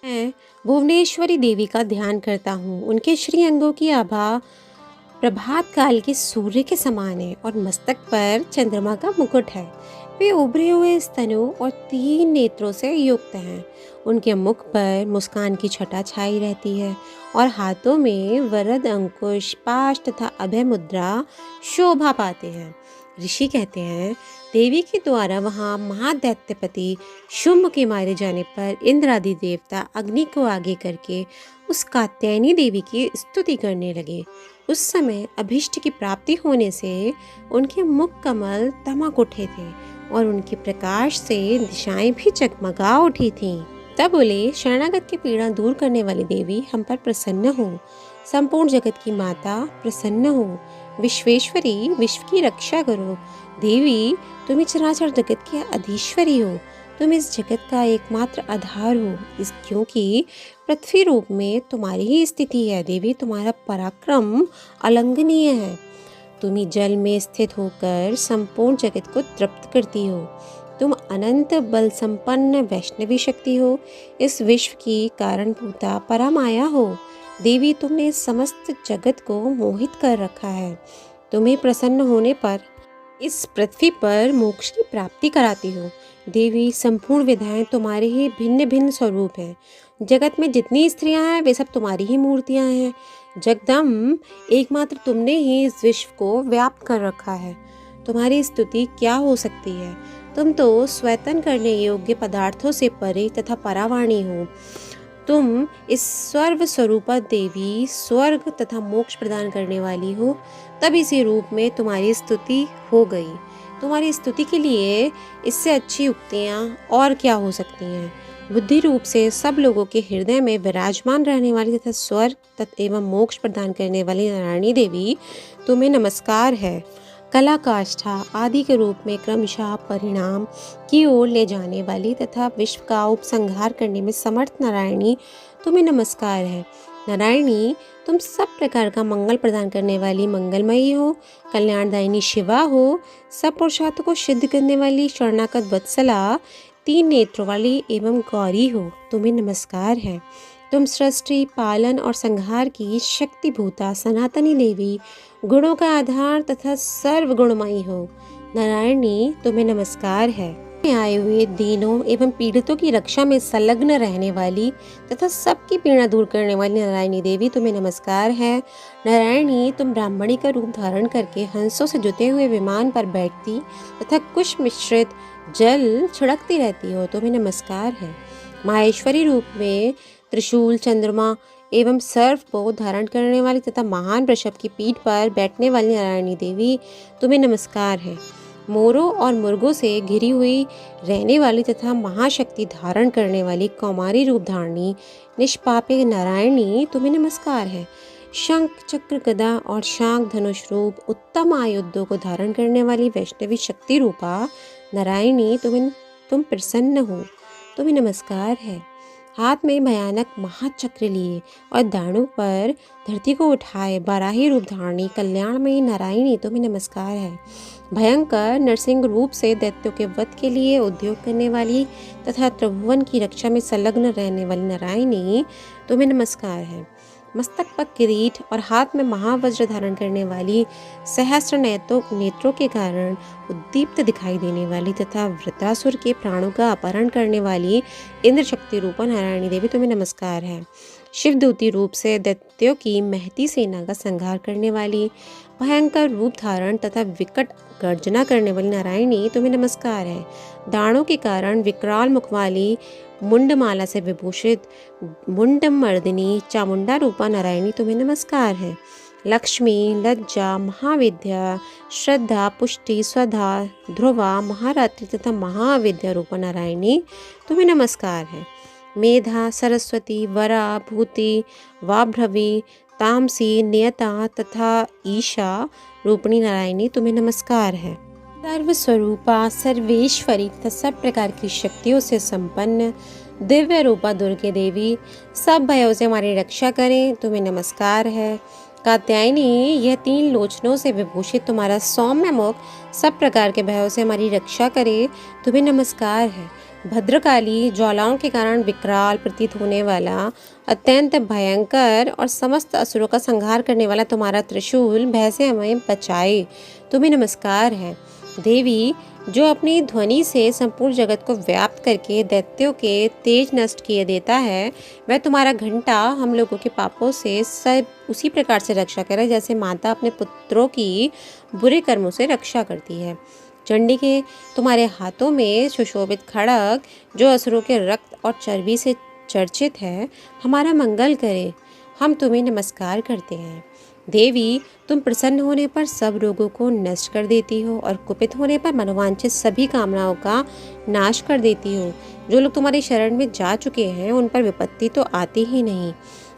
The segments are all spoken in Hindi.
मैं भुवनेश्वरी देवी का ध्यान करता हूँ। उनके श्री अंगों की आभा प्रभात काल के सूर्य के समान है और मस्तक पर चंद्रमा का मुकुट है। वे उभरे हुए स्तनों और 3 नेत्रों से युक्त हैं। उनके मुख पर मुस्कान की छटा छाई रहती है और हाथों में वरद अंकुश, पाश तथा अभय मुद्रा शोभा पाते हैं। ऋषि कहते हैं, देवी के द्वारा वहाँ महादैत्यपति शुंभ के मारे जाने पर इंद्र आदि देवता अग्नि को आगे करके उस कात्यायनी देवी की स्तुति करने लगे। उस समय अभिष्ट की प्राप्ति होने से उनके मुख कमल दमक उठे थे और उनके प्रकाश से दिशाएं भी जगमगा उठी थीं। तब बोले, शरणागत की पीड़ा दूर करने वाली देवी हम पर प्रसन्न हो। संपूर्ण जगत की माता प्रसन्न हो। विश्वेश्वरी, विश्व की रक्षा करो। देवी, तुम ही चराचर जगत की अधीश्वरी हो। तुम इस जगत का एकमात्र आधार हो, इस क्योंकि पृथ्वी रूप में तुम्हारी ही स्थिति है। देवी, तुम्हारा पराक्रम अलंघनीय है। तुम ही जल में स्थित होकर संपूर्ण जगत को तृप्त करती हो। तुम अनंत बल संपन्न वैष्णवी शक्ति हो। इस विश्व की कारणभूता परमाया हो। देवी, तुमने समस्त जगत को मोहित कर रखा है। तुम्हें प्रसन्न होने पर इस पृथ्वी पर मोक्ष की प्राप्ति कराती हो। देवी, संपूर्ण विधाएं तुम्हारे ही भिन्न भिन्न स्वरूप हैं। जगत में जितनी स्त्रियां हैं वे सब तुम्हारी ही मूर्तियां हैं। जगदम्ब, एकमात्र तुमने ही इस विश्व को व्याप्त कर रखा है। तुम्हारी स्तुति क्या हो सकती है। तुम तो स्वैतन करने योग्य पदार्थों से परे तथा परावाणी हो। तुम इस सर्व स्वरूपा देवी, स्वर्ग तथा मोक्ष प्रदान करने वाली हो। तब इसी रूप में तुम्हारी स्तुति हो गई। तुम्हारी स्तुति के लिए इससे अच्छी उक्तियाँ और क्या हो सकती हैं। बुद्धि रूप से सब लोगों के हृदय में विराजमान रहने वाली तथा स्वर्ग तथा एवं मोक्ष प्रदान करने वाली नारायणी देवी, तुम्हें नमस्कार है। कला काष्ठा आदि के रूप में क्रमशः परिणाम की ओर ले जाने वाली तथा विश्व का उपसंहार करने में समर्थ नारायणी, तुम्हें नमस्कार है। नारायणी, तुम सब प्रकार का मंगल प्रदान करने वाली मंगलमयी हो। कल्याणदायिनी शिवा हो। सब पुरुषार्थों को सिद्ध करने वाली शरणागत वत्सला, 3 नेत्रों वाली एवं गौरी हो। तुम्हें नमस्कार है। तुम सृष्टि, पालन और संहार की शक्तिभूता सनातनी देवी, गुणों का आधार तथा सर्व गुणमयी हो। नारायणी, तुम्हें नमस्कार है। आए हुए दीनों एवं पीड़ितों की रक्षा में संलग्न रहने वाली तथा सबकी पीड़ा दूर करने वाली नारायणी देवी, तुम्हें नमस्कार है। नारायणी, तुम ब्राह्मणी का रूप धारण करके हंसों से जुते हुए विमान पर बैठती तथा कुश मिश्रित जल छिड़कती रहती हो। तुम्हें नमस्कार है। माहेश्वरी रूप में त्रिशूल, चंद्रमा एवं सर्व को धारण करने वाली तथा महान वृषभ की पीठ पर बैठने वाली नारायणी देवी, तुम्हें नमस्कार है। मोरों और मुर्गों से घिरी हुई रहने वाली तथा महाशक्ति धारण करने वाली कौमारी रूप धारणी निष्पापे नारायणी, तुम्हें नमस्कार है। शंख, चक्र, गदा और शांख धनुष रूप उत्तम आयुधों को धारण करने वाली वैष्णवी शक्ति रूपा नारायणी, तुम प्रसन्न हो। तुम्हें नमस्कार है। हाथ में भयानक महाचक्र लिए और दाणों पर धरती को उठाए बाराही रूप धारणी कल्याणमयी नारायणी, तुम्हें नमस्कार है। भयंकर नरसिंह रूप से दैत्यों के वध के लिए उद्योग करने वाली तथा त्रिभुवन की रक्षा में संलग्न रहने वाली नारायणी, तुम्हें नमस्कार है। मस्तक पर किरीट और हाथ में महावज्र धारण करने वाली सहस्त्र नेत्रों के कारण उद्दीप्त दिखाई देने वाली तथा वृत्रासुर के प्राणों का अपहरण करने वाली इंद्र शक्ति रूपा नारायणी देवी, तुम्हें नमस्कार है। शिवदूती रूप से दैत्यों की महती सेना का संहार करने वाली, भयंकर रूप धारण तथा विकट गर्जना करने वाली नारायणी, तुम्हें नमस्कार है। दाणों के कारण विकराल मुख वाली मुंडमाला से विभूषित मुंडमर्दिनी चामुंडा रूपा नारायणी, तुम्हें नमस्कार है। लक्ष्मी, लज्जा, महाविद्या, श्रद्धा, पुष्टि, स्वधा, ध्रुवा, महारात्रि तथा महाविद्या रूपा नारायणी, तुम्हें नमस्कार है। मेधा, सरस्वती, वरा, भूति, वाभ्रवी, तामसी, नियता तथा ईशा रूपिणी नारायणी, तुम्हें नमस्कार है। सर्वस्वरूपा, सर्वेश्वरी तथा सब प्रकार की शक्तियों से संपन्न दिव्य रूपा दुर्गे देवी, सब भयों से हमारी रक्षा करें, तुम्हें नमस्कार है। कात्यायनी, यह 3 लोचनों से विभूषित तुम्हारा सौम्य मुख सब प्रकार के भयों से हमारी रक्षा करे, तुम्हें नमस्कार है। भद्रकाली ज्वालाओं के कारण विकराल प्रतीत होने वाला, अत्यंत भयंकर और समस्त असुरों का संहार करने वाला तुम्हारा त्रिशूल भय से हमें बचाए। तुम्हें नमस्कार है। देवी, जो अपनी ध्वनि से संपूर्ण जगत को व्याप्त करके दैत्यों के तेज नष्ट किए देता है, वह तुम्हारा घंटा हम लोगों के पापों से सब उसी प्रकार से रक्षा करे जैसे माता अपने पुत्रों की बुरे कर्मों से रक्षा करती है। चंडी के तुम्हारे हाथों में सुशोभित खड़ग, जो असुरों के रक्त और चर्बी से चर्चित है, हमारा मंगल करे। हम तुम्हें नमस्कार करते हैं। देवी, तुम प्रसन्न होने पर सब रोगों को नष्ट कर देती हो और कुपित होने पर मनोवांछित सभी कामनाओं का नाश कर देती हो। जो लोग तुम्हारी शरण में जा चुके हैं उन पर विपत्ति तो आती ही नहीं।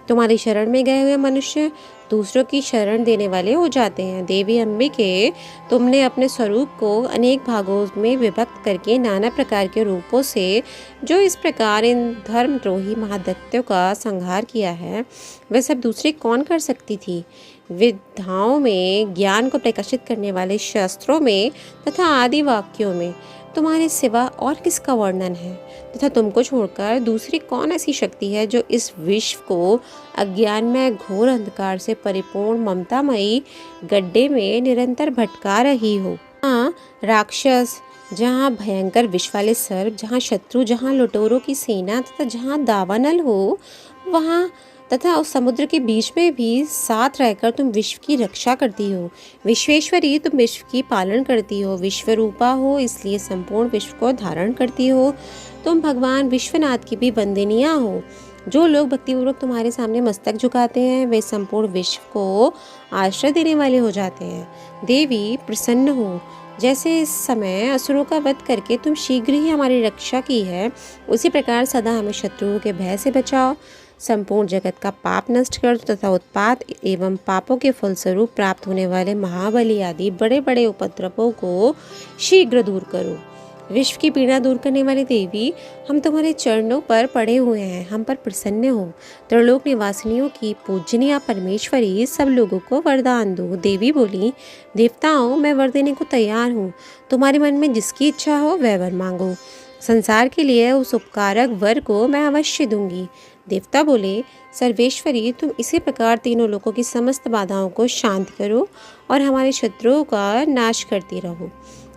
तुम्हारी शरण में गए हुए मनुष्य दूसरों की शरण देने वाले हो जाते हैं। देवी अम्बिके, तुमने अपने स्वरूप को अनेक भागों में विभक्त करके नाना प्रकार के रूपों से जो इस प्रकार इन धर्मद्रोही महादैत्यों का संहार किया है, वह सब दूसरी कौन कर सकती थी। विद्याओं में, ज्ञान को प्रकाशित करने वाले शास्त्रों में तथा आदि वाक्यों में तुम्हारे सिवा और किसका वर्णन है, तथा तुमको छोड़कर दूसरी कौन ऐसी शक्ति है जो इस विश्व को अज्ञान में घोर अंधकार से परिपूर्ण ममतामयी गड्ढे में निरंतर भटका रही हो। हाँ, राक्षस, जहाँ भयंकर विष वाले सर्प, जहाँ शत्रु, जहाँ लुटेरों की सेना तथा जहाँ दावानल हो, वहाँ तथा उस समुद्र के बीच में भी साथ रहकर तुम विश्व की रक्षा करती हो। विश्वेश्वरी, तुम विश्व की पालन करती हो। विश्वरूपा हो, इसलिए संपूर्ण विश्व को धारण करती हो। तुम भगवान विश्वनाथ की भी वंदनीय हो। जो लोग भक्तिपूर्वक तुम्हारे सामने मस्तक झुकाते हैं, वे संपूर्ण विश्व को आश्रय देने वाले हो जाते हैं। देवी, प्रसन्न हो। जैसे इस समय असुरों का वध करके तुम शीघ्र ही हमारी रक्षा की है, उसी प्रकार सदा हमें शत्रुओं के भय से बचाओ। संपूर्ण जगत का पाप नष्ट कर दो तथा उत्पात एवं पापों के फलस्वरूप प्राप्त होने वाले महाबली आदि बड़े बड़े उपद्रवों को शीघ्र दूर करो। विश्व की पीड़ा दूर करने वाली देवी, हम तुम्हारे चरणों पर पड़े हुए हैं, हम पर प्रसन्न हो। त्रिलोक निवासिनियों की पूजनीय परमेश्वरी, सब लोगों को वरदान दो। देवी बोली, देवताओं, मैं वर देने को तैयार हूँ। तुम्हारे मन में जिसकी इच्छा हो वह वर मांगो। संसार के लिए उस उपकारक वर को मैं अवश्य दूंगी। देवता बोले, सर्वेश्वरी, तुम इसी प्रकार तीनों लोकों की समस्त बाधाओं को शांत करो और हमारे शत्रुओं का नाश करती रहो।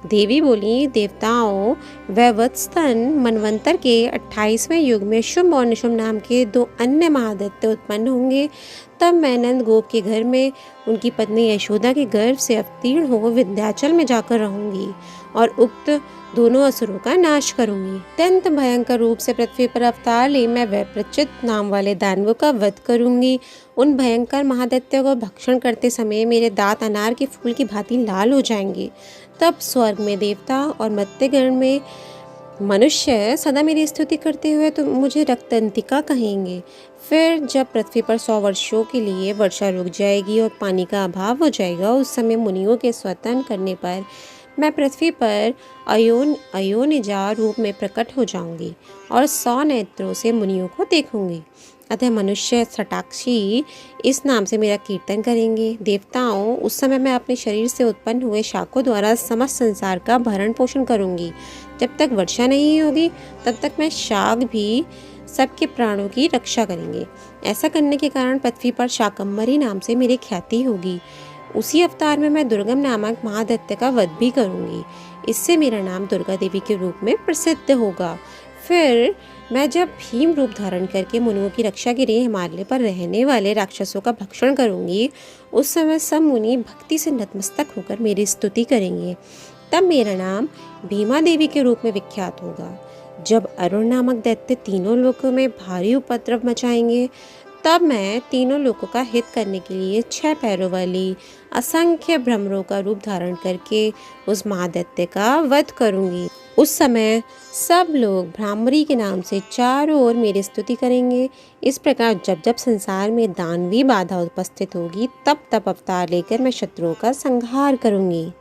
देवी बोली, देवताओं, वैवत्स्तन मनवंतर के 28वें युग में शुंभ और निशुंभ नाम के 2 अन्य महादैत्य उत्पन्न होंगे। तब मैं नंद गोप के घर में उनकी पत्नी यशोदा के गर्भ से अवतीर्ण हो विंध्याचल में जाकर रहूंगी और उक्त दोनों असुरों का नाश करूंगी। अत्यंत भयंकर रूप से पृथ्वी पर अवतार ले मैं वैप्रचित नाम वाले दानवों का वध करूंगी। उन भयंकर महादैत्यों को भक्षण करते समय मेरे दांत अनार के फूल की भांति लाल हो जाएंगे। तब स्वर्ग में देवता और मर्त्यगण में मनुष्य सदा मेरी स्तुति करते हुए तो मुझे रक्तंतिका कहेंगे। फिर जब पृथ्वी पर 100 वर्षों के लिए वर्षा रुक जाएगी और पानी का अभाव हो जाएगा, उस समय मुनियों के स्वतन करने पर मैं पृथ्वी पर अयोनिजा रूप में प्रकट हो जाऊंगी और 100 नेत्रों से मुनियों को देखूंगी। अतः मनुष्य सटाक्षी इस नाम से मेरा कीर्तन करेंगे। देवताओं, उस समय मैं अपने शरीर से उत्पन्न हुए शाखों द्वारा समस्त संसार का भरण पोषण करूंगी। जब तक वर्षा नहीं होगी तब तक मैं शाक भी सबके प्राणों की रक्षा करेंगे। ऐसा करने के कारण पृथ्वी पर शाकंभरी नाम से मेरी ख्याति होगी। उसी अवतार में मैं दुर्गम नामक महादैत्य का वध भी करूंगी। इससे मेरा नाम दुर्गा देवी के रूप में प्रसिद्ध होगा। फिर मैं जब भीम रूप धारण करके मुनियों की रक्षा के लिए हिमालय पर रहने वाले राक्षसों का भक्षण करूंगी, उस समय सब मुनि भक्ति से नतमस्तक होकर मेरी स्तुति करेंगे। तब मेरा नाम भीमा देवी के रूप में विख्यात होगा। जब अरुण नामक दैत्य तीनों लोकों में भारी उपद्रव मचाएंगे, तब मैं तीनों लोगों का हित करने के लिए 6 पैरों वाली असंख्य भ्रमरों का रूप धारण करके उस महादैत्य का वध करूंगी। उस समय सब लोग भ्रामरी के नाम से चारों ओर मेरी स्तुति करेंगे। इस प्रकार जब जब संसार में दानवी बाधा उपस्थित होगी, तब तब अवतार लेकर मैं शत्रुओं का संहार करूंगी।